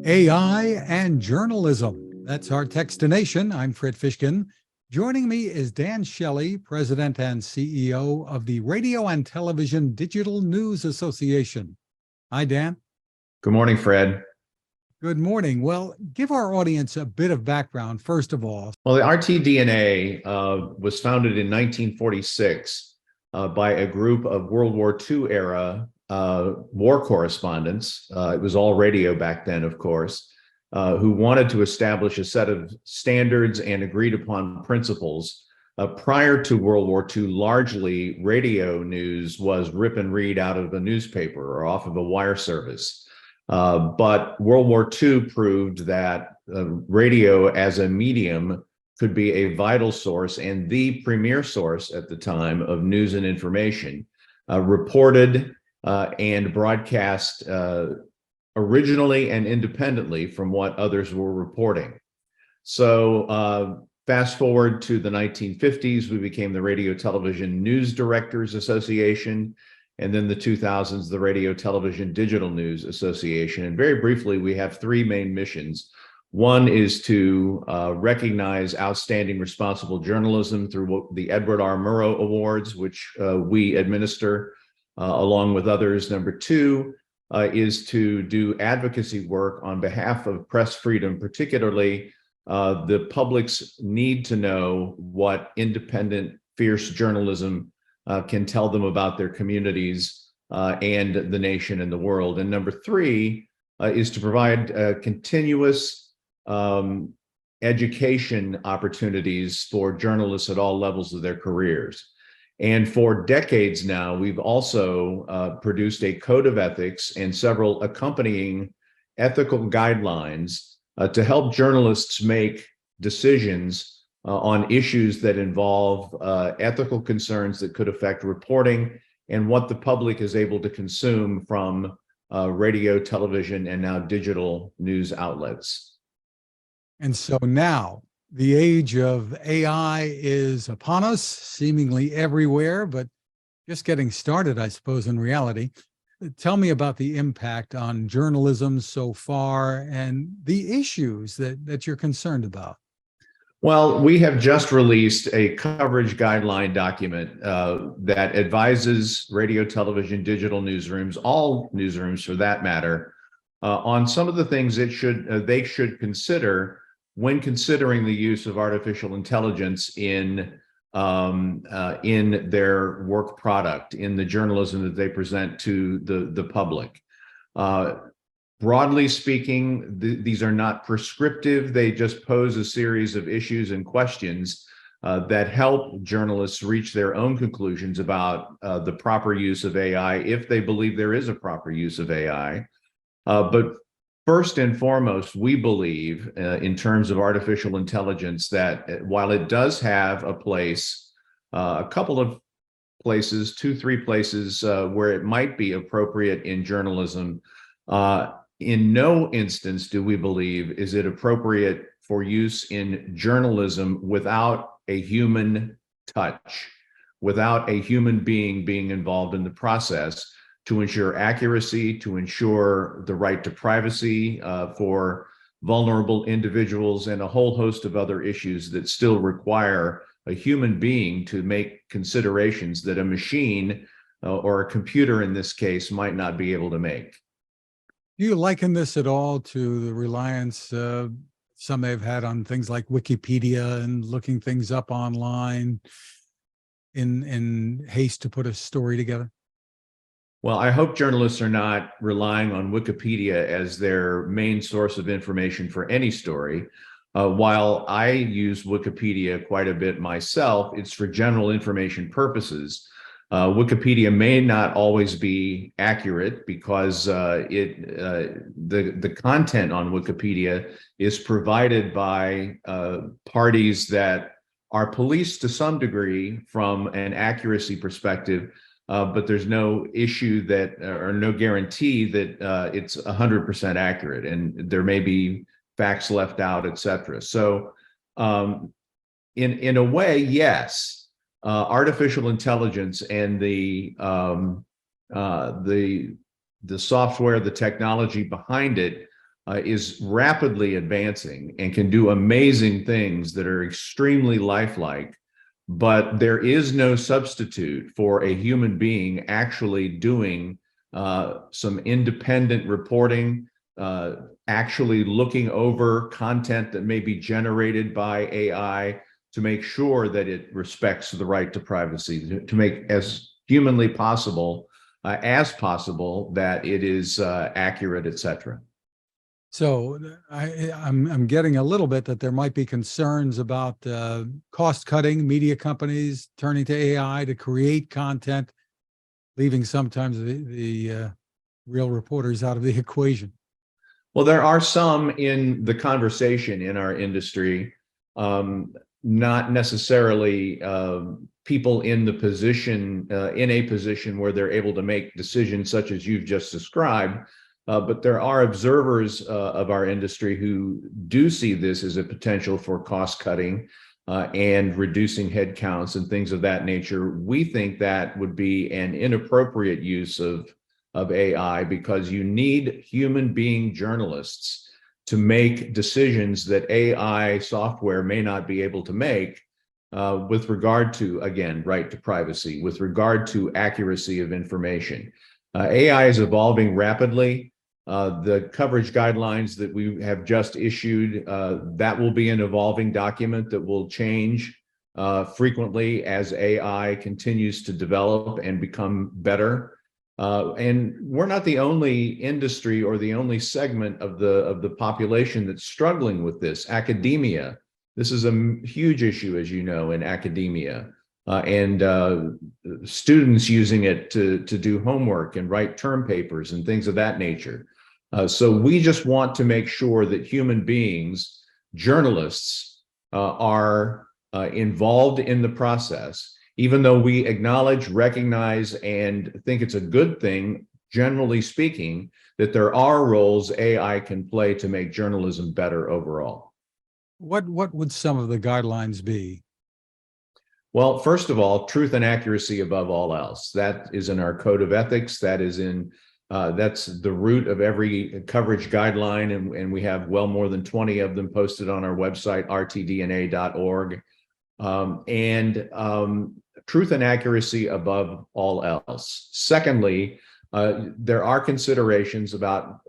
AI and journalism. That's our Techstination. I'm Fred Fishkin. Joining me is Dan Shelley, President and CEO of the Radio and Television Digital News Association. Hi, Dan. Good morning, Fred. Good morning. Well, give our audience a bit of background, first of all. Well, the RTDNA was founded in 1946 by a group of World War II era war correspondents. It was all radio back then, of course, who wanted to establish a set of standards and agreed upon principles. Prior to World War II, largely radio news was rip and read out of a newspaper or off of a wire service. But World War II proved that radio as a medium could be a vital source and the premier source at the time of news and information, reported and broadcast originally and independently from what others were reporting. So fast forward to the 1950s, we became the Radio Television News Directors Association, and then the 2000s, the Radio Television Digital News Association. And very briefly, we have three main missions. One is to recognize outstanding responsible journalism through the Edward R. Murrow Awards, which we administer along with others. Number two is to do advocacy work on behalf of press freedom, particularly the public's need to know what independent, fierce journalism can tell them about their communities and the nation and the world. And number three is to provide continuous education opportunities for journalists at all levels of their careers. And for decades now, we've also produced a code of ethics and several accompanying ethical guidelines to help journalists make decisions on issues that involve ethical concerns that could affect reporting and what the public is able to consume from radio, television, and now digital news outlets. And so now the age of AI is upon us, seemingly everywhere, but just getting started, I suppose, in reality. Tell me about the impact on journalism so far and the issues that you're concerned about. Well, we have just released a coverage guideline document that advises radio, television, digital newsrooms, all newsrooms for that matter, on some of the things they should consider when considering the use of artificial intelligence in their work product, in the journalism that they present to the public. Broadly speaking, these are not prescriptive. They just pose a series of issues and questions that help journalists reach their own conclusions about the proper use of AI, if they believe there is a proper use of AI. But first and foremost, we believe in terms of artificial intelligence that while it does have a place, a couple of places, 2-3 places where it might be appropriate in journalism, in no instance do we believe is it appropriate for use in journalism without a human touch, without a human being involved in the process to ensure accuracy, to ensure the right to privacy for vulnerable individuals, and a whole host of other issues that still require a human being to make considerations that a machine or a computer in this case might not be able to make. Do you liken this at all to the reliance some may have had on things like Wikipedia and looking things up online in haste to put a story together? Well, I hope journalists are not relying on Wikipedia as their main source of information for any story. While I use Wikipedia quite a bit myself, it's for general information purposes. Wikipedia may not always be accurate because the content on Wikipedia is provided by parties that are policed to some degree from an accuracy perspective, but there's no issue that, or no guarantee that it's 100% accurate, and there may be facts left out, etc. So in a way, yes. Artificial intelligence and the software, the technology behind it is rapidly advancing and can do amazing things that are extremely lifelike, but there is no substitute for a human being actually doing some independent reporting, actually looking over content that may be generated by AI to make sure that it respects the right to privacy, to make as humanly possible, as possible, that it is accurate, et cetera. So I'm getting a little bit that there might be concerns about cost cutting, media companies turning to AI to create content, leaving sometimes the real reporters out of the equation. Well, there are some in the conversation in our industry, not necessarily people in the position, in a position where they're able to make decisions such as you've just described. But there are observers of our industry who do see this as a potential for cost cutting and reducing headcounts and things of that nature. We think that would be an inappropriate use of AI, because you need human being journalists to make decisions that AI software may not be able to make with regard to, again, right to privacy, with regard to accuracy of information. AI is evolving rapidly. The coverage guidelines that we have just issued, that will be an evolving document that will change frequently as AI continues to develop and become better. And we're not the only industry or the only segment of the population that's struggling with this. Academia, this is a huge issue, as you know, in academia, and students using it to do homework and write term papers and things of that nature. So we just want to make sure that human beings, journalists, are involved in the process, even though we acknowledge, recognize, and think it's a good thing, generally speaking, that there are roles AI can play to make journalism better overall. What would some of the guidelines be? Well, first of all, truth and accuracy above all else. That is in our code of ethics. That is in that's the root of every coverage guideline, and we have well more than 20 of them posted on our website, RTDNA.org. Truth and accuracy above all else. Secondly, there are considerations about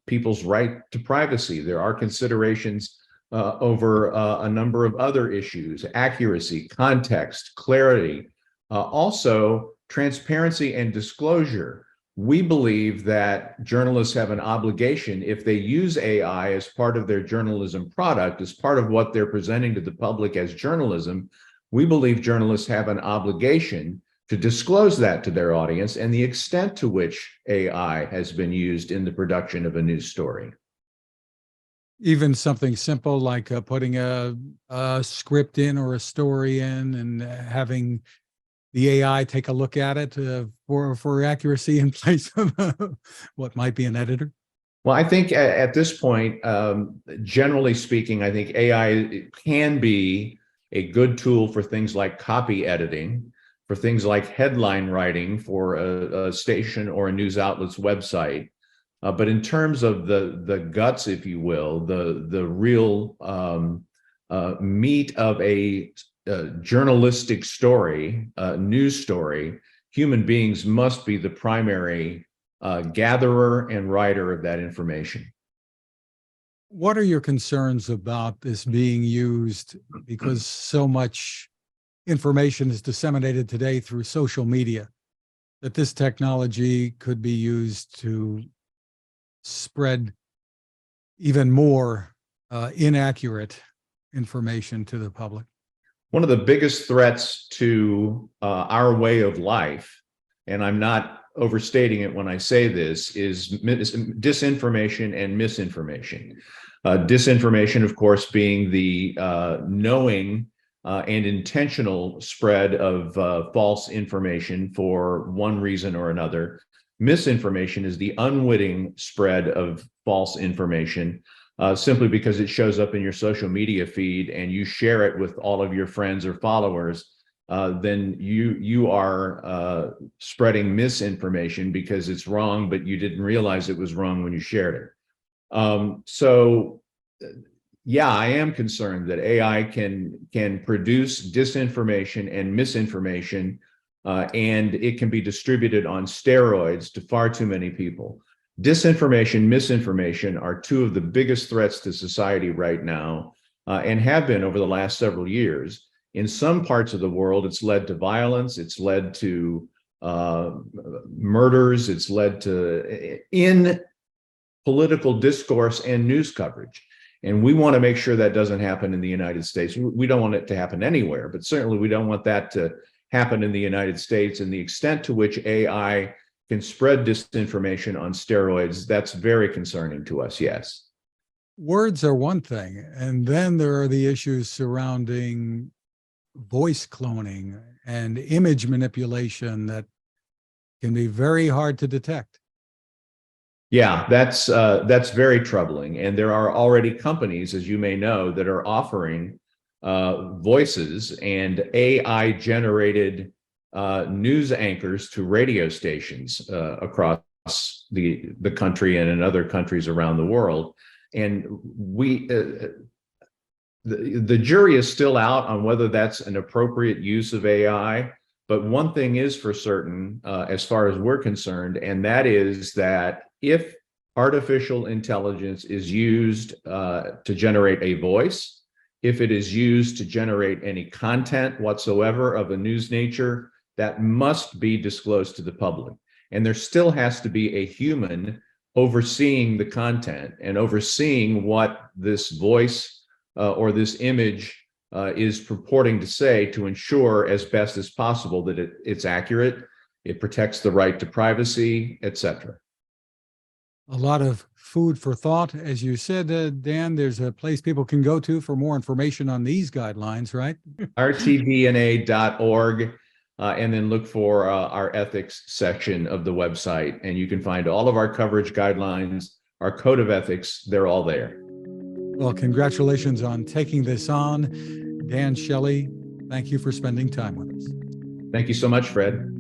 people's right to privacy. There are considerations over a number of other issues: accuracy, context, clarity, also transparency and disclosure. We believe that journalists have an obligation, if they use AI as part of their journalism product, as part of what they're presenting to the public as journalism, we believe journalists have an obligation to disclose that to their audience and the extent to which AI has been used in the production of a news story. Even something simple like putting a script in or a story in and having the AI take a look at it for accuracy in place of what might be an editor? Well, I think at this point, generally speaking, I think AI can be a good tool for things like copy editing, for things like headline writing for a station or a news outlet's website. But in terms of the guts, if you will, the real meat of a journalistic story, news story, human beings must be the primary gatherer and writer of that information. What are your concerns about this being used, because so much information is disseminated today through social media, that this technology could be used to spread even more inaccurate information to the public? One of the biggest threats to our way of life, and I'm not overstating it when I say this, is disinformation and misinformation. Disinformation, of course, being the knowing and intentional spread of false information for one reason or another. Misinformation is the unwitting spread of false information simply because it shows up in your social media feed and you share it with all of your friends or followers. Then you are spreading misinformation because it's wrong, but you didn't realize it was wrong when you shared it. So yeah, I am concerned that AI can produce disinformation and misinformation, and it can be distributed on steroids to far too many people. Disinformation, misinformation are two of the biggest threats to society right now, and have been over the last several years. In some parts of the world, it's led to violence, it's led to murders, it's led to in political discourse and news coverage. And we want to make sure that doesn't happen in the United States. We don't want it to happen anywhere, but certainly we don't want that to happen in the United States. And the extent to which AI can spread disinformation on steroids, that's very concerning to us, yes. Words are one thing, and then there are the issues surrounding voice cloning and image manipulation that can be very hard to detect. Yeah, that's very troubling. And there are already companies, as you may know, that are offering voices and AI generated news anchors to radio stations across the country and in other countries around the world. And the jury is still out on whether that's an appropriate use of AI. But one thing is for certain, as far as we're concerned, and that is that if artificial intelligence is used to generate a voice, if it is used to generate any content whatsoever of a news nature, that must be disclosed to the public. And there still has to be a human overseeing the content and overseeing what this voice or this image is purporting to say, to ensure as best as possible that it's accurate, it protects the right to privacy, etc. A lot of food for thought. As you said, Dan, there's a place people can go to for more information on these guidelines, right? RTDNA.org, and then look for our ethics section of the website. And you can find all of our coverage guidelines, our code of ethics, they're all there. Well, congratulations on taking this on. Dan Shelley, thank you for spending time with us. Thank you so much, Fred.